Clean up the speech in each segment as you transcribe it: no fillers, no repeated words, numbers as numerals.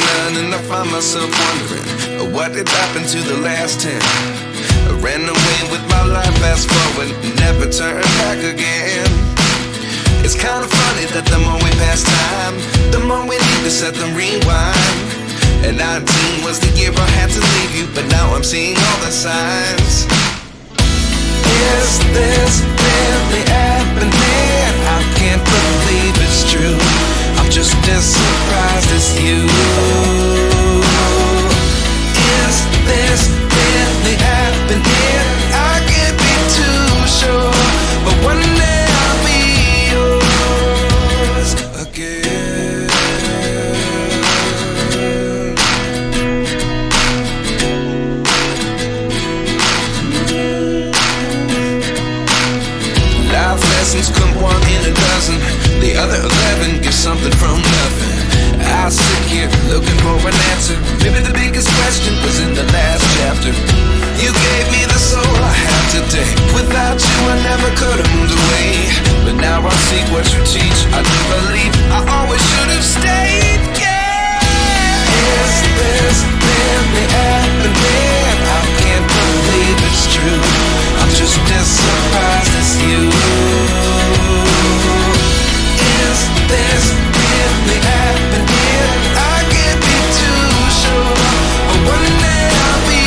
none, and I find myself wondering, what did happen to the last 10? I ran away with my life, fast forward, never turn back again. It's kind of funny that the more we pass time, the more we need to set the rewind. And 19 was the year I had to leave you, but now I'm seeing all the signs. Is this really happening? I can't believe it's true. I'm just as surprised as you. Is this really happening? I can't be too sure, but one day I'll be yours again. Life lessons come one in a dozen. The other 11 get something from nothing. I sit here looking for an answer. Maybe the biggest question was in the last chapter. You gave me the soul I have today. Without you I never could have moved away. But now I see what you teach. I do believe I always should have stayed. Yeah. Is this really happening? I can't believe it's true. I'm just as surprised as you. Is this really happening? I can't be too sure, but one day I'll be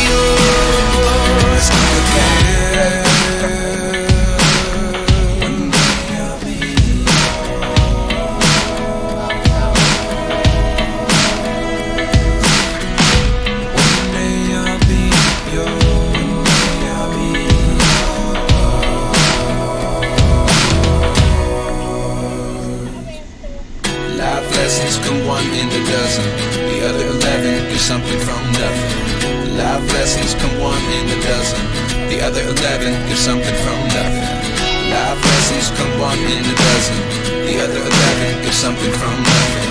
yours again. One day I'll be One day I'll be yours. I'll be Life lessons come one in a dozen. The other 11 get something from nothing. Life lessons come one in a dozen. The other 11 get something from nothing. Life lessons come one in a dozen. The other 11 get something from nothing.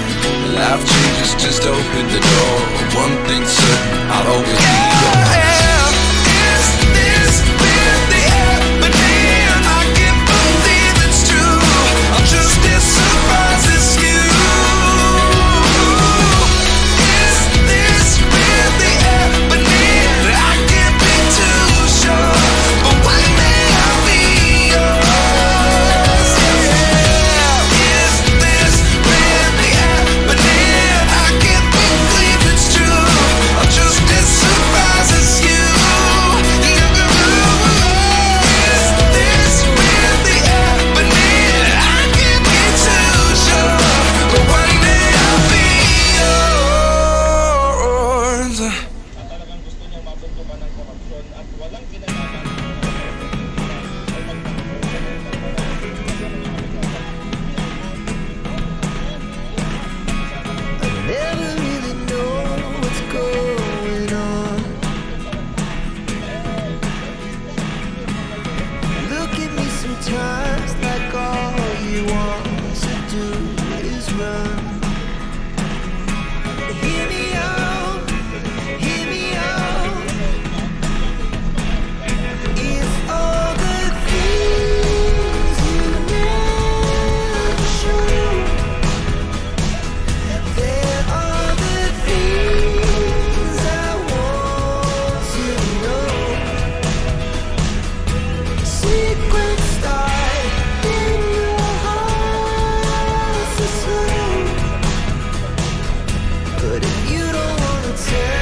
Life changes just open the door. One thing's certain, I'll always be yours. Is this really happening? I can't believe it's true. I'm just as surprised as you. Is this really happening? I can't be too sure, but one day I'll be yours. Yeah. Is this really happening? I can't believe it's true. I'm just as surprised as you. Is this really happening? I can't be too sure, but one day I'll be yours. Talagang gusto niyang mabuntukan ng korupsyon at walang kinalaman ay Never really know what's going on. Look at me sometimes like all you want to do is run. Hear me out, hear me out. If all the things you never show, there are the things I want to know. Secrets start in your heart to slow. But if you don't wanna tell